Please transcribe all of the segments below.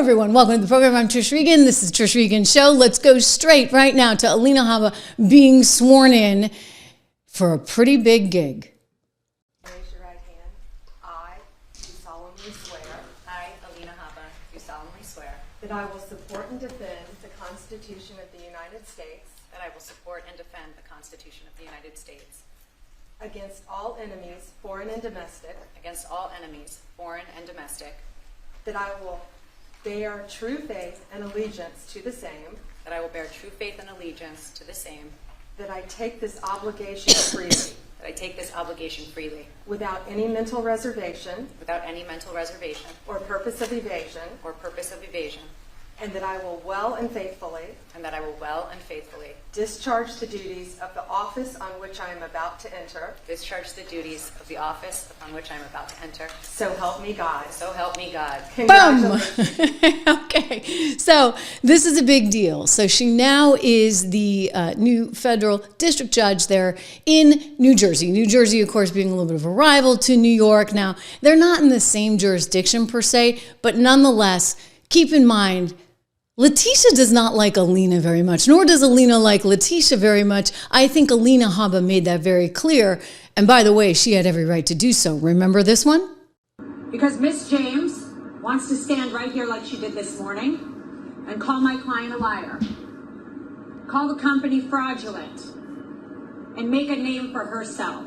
everyone. Welcome to the program. I'm Trish Regan. This is Trish Regan Show. Let's go straight right now to Alina Habba being sworn in for a pretty big gig. Raise your right hand. I do solemnly swear. I, Alina Habba, do solemnly swear That I will support and defend the Constitution of the United States that I will support and defend the Constitution of the United States against all enemies, foreign and domestic. against all enemies, foreign and domestic, That I will bear true faith and allegiance to the same. that I will bear true faith and allegiance to the same, That I take this obligation freely, that I take this obligation freely, without any mental reservation without any mental reservation or purpose of evasion. or purpose of evasion, And that I will well and faithfully and that I will well and faithfully discharge the duties of the office on which I am about to enter. discharge the duties of the office upon which I am about to enter. So help me God. So help me God. Boom. Okay, so this is a big deal. So she now is the new federal district judge there in New Jersey. New Jersey, of course, being a little bit of a rival to New York. Now, they're not in the same jurisdiction per se, but nonetheless, keep in mind, Leticia does not like Alina very much, nor does Alina like Leticia very much. I think Alina Habba made that very clear. And by the way, she had every right to do so. Remember this one? Because Miss James wants to stand right here like she did this morning and call my client a liar, call the company fraudulent, and make a name for herself.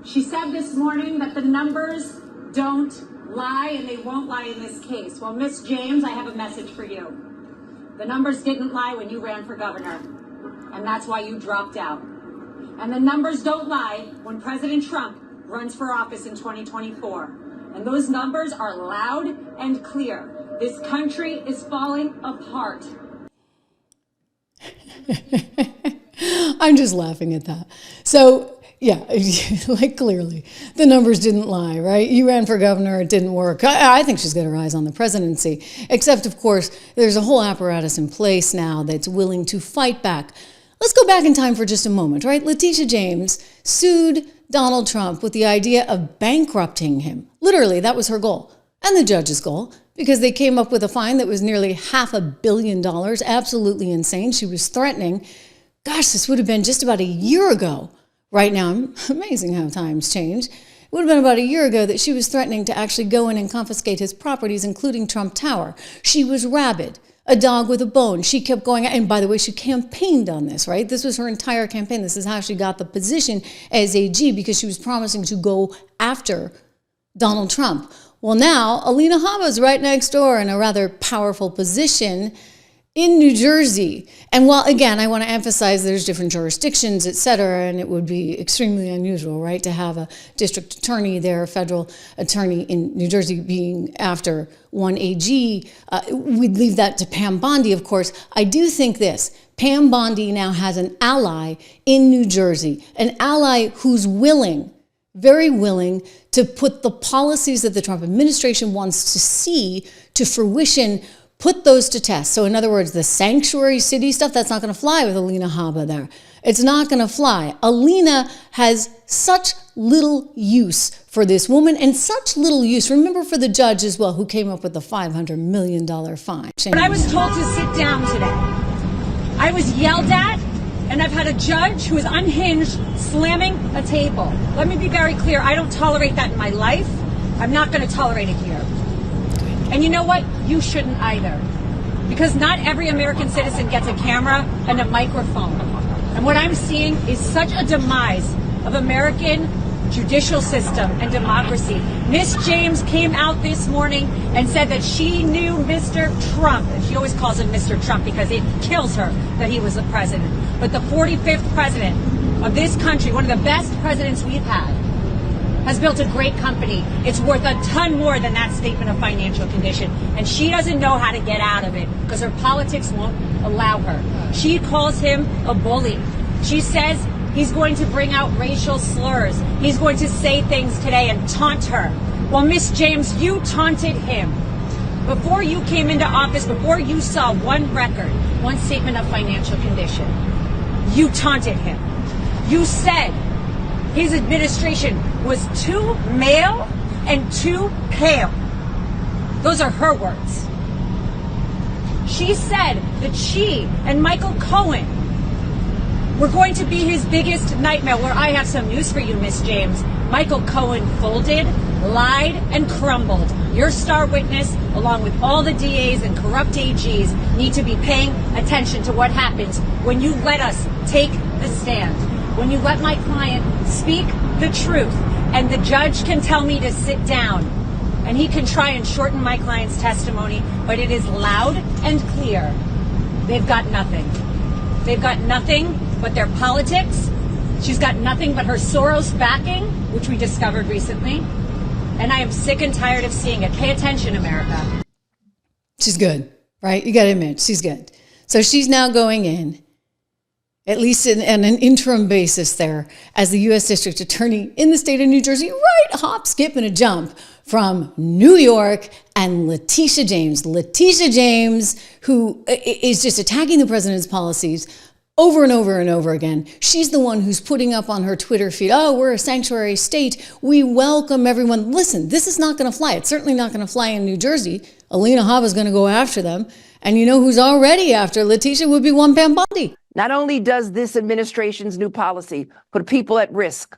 She said this morning that the numbers don't lie, and they won't lie in this case. Well, Miss James, I have a message for you. The numbers didn't lie when you ran for governor, and that's why you dropped out. And the numbers don't lie when President Trump runs for office in 2024. And those numbers are loud and clear. This country is falling apart. I'm just laughing at that. So, yeah, like clearly, the numbers didn't lie, right? You ran for governor, it didn't work. I think she's got her eyes on the presidency. Except, of course, there's a whole apparatus in place now that's willing to fight back. Let's go back in time for just a moment, right? Leticia James sued Donald Trump with the idea of bankrupting him. Literally, that was her goal. And the judge's goal, because they came up with a fine that was nearly $500 million. Absolutely insane. She was threatening. Gosh, this would have been just about a year ago. Right now, amazing how times change. It would have been about a year ago that she was threatening to actually go in and confiscate his properties, including Trump Tower. She was rabid, a dog with a bone. She kept going, and by the way, she campaigned on this, right? This was her entire campaign. This is how she got the position as AG, because she was promising to go after Donald Trump. Well, now, Alina Habba is right next door in a rather powerful position in New Jersey. And while, again, I want to emphasize there's different jurisdictions, et cetera, and it would be extremely unusual, right, to have a district attorney there, a federal attorney in New Jersey being after one AG. We'd leave that to Pam Bondi, of course. I do think this. Pam Bondi now has an ally in New Jersey, an ally who's willing, very willing, to put the policies that the Trump administration wants to see to fruition, put those to test. So in other words, the sanctuary city stuff, that's not going to fly with Alina Habba there. It's not going to fly. Alina has such little use for this woman, and such little use, remember, for the judge as well, who came up with the $500 million fine. But I was told to sit down today. I was yelled at, and I've had a judge who is unhinged slamming a table. Let me be very clear. I don't tolerate that in my life. I'm not going to tolerate it here. And you know what? You shouldn't either. Because not every American citizen gets a camera and a microphone. And what I'm seeing is such a demise of American judicial system and democracy. Miss James came out this morning and said that she knew Mr. Trump. And she always calls him Mr. Trump because it kills her that he was the president. But the 45th president of this country, one of the best presidents we've had, has built a great company. It's worth a ton more than that statement of financial condition. And she doesn't know how to get out of it because her politics won't allow her. She calls him a bully. She says he's going to bring out racial slurs. He's going to say things today and taunt her. Well, Miss James, you taunted him. Before you came into office, before you saw one record, one statement of financial condition, you taunted him. You said his administration was too male and too pale. Those are her words. She said that she and Michael Cohen were going to be his biggest nightmare. Well, I have some news for you, Miss James. Michael Cohen folded, lied, and crumbled. Your star witness, along with all the DAs and corrupt AGs, need to be paying attention to what happens when you let us take the stand. When you let my client speak the truth, and the judge can tell me to sit down, and he can try and shorten my client's testimony, but it is loud and clear. They've got nothing. They've got nothing but their politics. She's got nothing but her Soros backing, which we discovered recently. And I am sick and tired of seeing it. Pay attention, America. She's good, right? You got to admit, she's good. So she's now going in, at least on an interim basis there, as the U.S. District Attorney in the state of New Jersey, right, hop, skip, and a jump from New York, and Leticia James. Leticia James, who is just attacking the president's policies over and over and over again. She's the one who's putting up on her Twitter feed, oh, we're a sanctuary state. We welcome everyone. Listen, this is not going to fly. It's certainly not going to fly in New Jersey. Alina Habba is going to go after them. And you know who's already after Leticia would be one Pam Bondi. Not only does this administration's new policy put people at risk,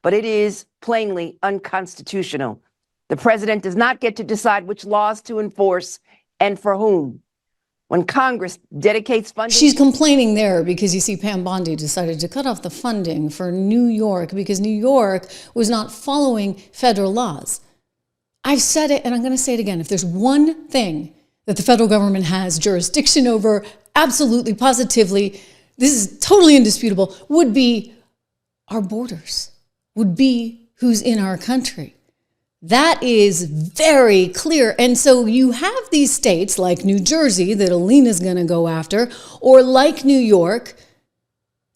but it is plainly unconstitutional. The president does not get to decide which laws to enforce and for whom. When Congress dedicates funding... She's complaining there because you see Pam Bondi decided to cut off the funding for New York because New York was not following federal laws. I've said it and I'm going to say it again. If there's one thing that the federal government has jurisdiction over, absolutely, positively, this is totally indisputable, would be our borders, would be who's in our country. That is very clear. And so you have these states like New Jersey that Alina's going to go after, or like New York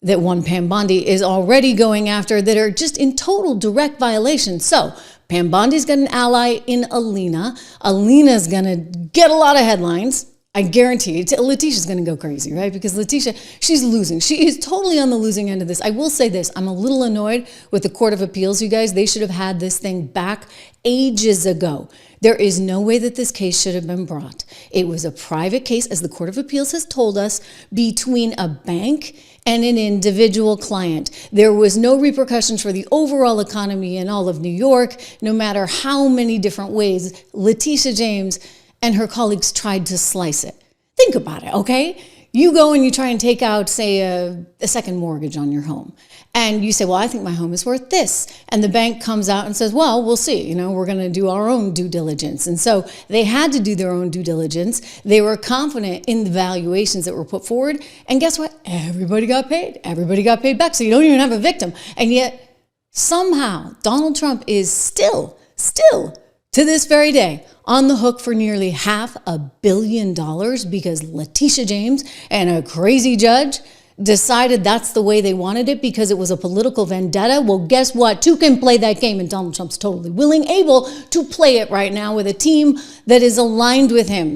that one Pam Bondi is already going after, that are just in total direct violation. So Pam Bondi's got an ally in Alina. Alina's going to get a lot of headlines. I guarantee you. Leticia's going to go crazy, right? Because Leticia, she's losing. She is totally on the losing end of this. I will say this. I'm a little annoyed with the Court of Appeals, you guys. They should have had this thing back ages ago. There is no way that this case should have been brought. It was a private case, as the Court of Appeals has told us, between a bank and an individual client. There was no repercussions for the overall economy in all of New York, no matter how many different ways Leticia James and her colleagues tried to slice it. Think about it, okay? You go and you try and take out, say, a second mortgage on your home. And you say, well, I think my home is worth this. And the bank comes out and says, well, we'll see. You know, we're going to do our own due diligence. And so they had to do their own due diligence. They were confident in the valuations that were put forward. And guess what? Everybody got paid. Everybody got paid back. So you don't even have a victim. And yet somehow Donald Trump is still to this very day, on the hook for nearly $500 million because Leticia James and a crazy judge decided that's the way they wanted it because it was a political vendetta. Well, guess what? Two can play that game, and Donald Trump's totally willing, able to play it right now with a team that is aligned with him.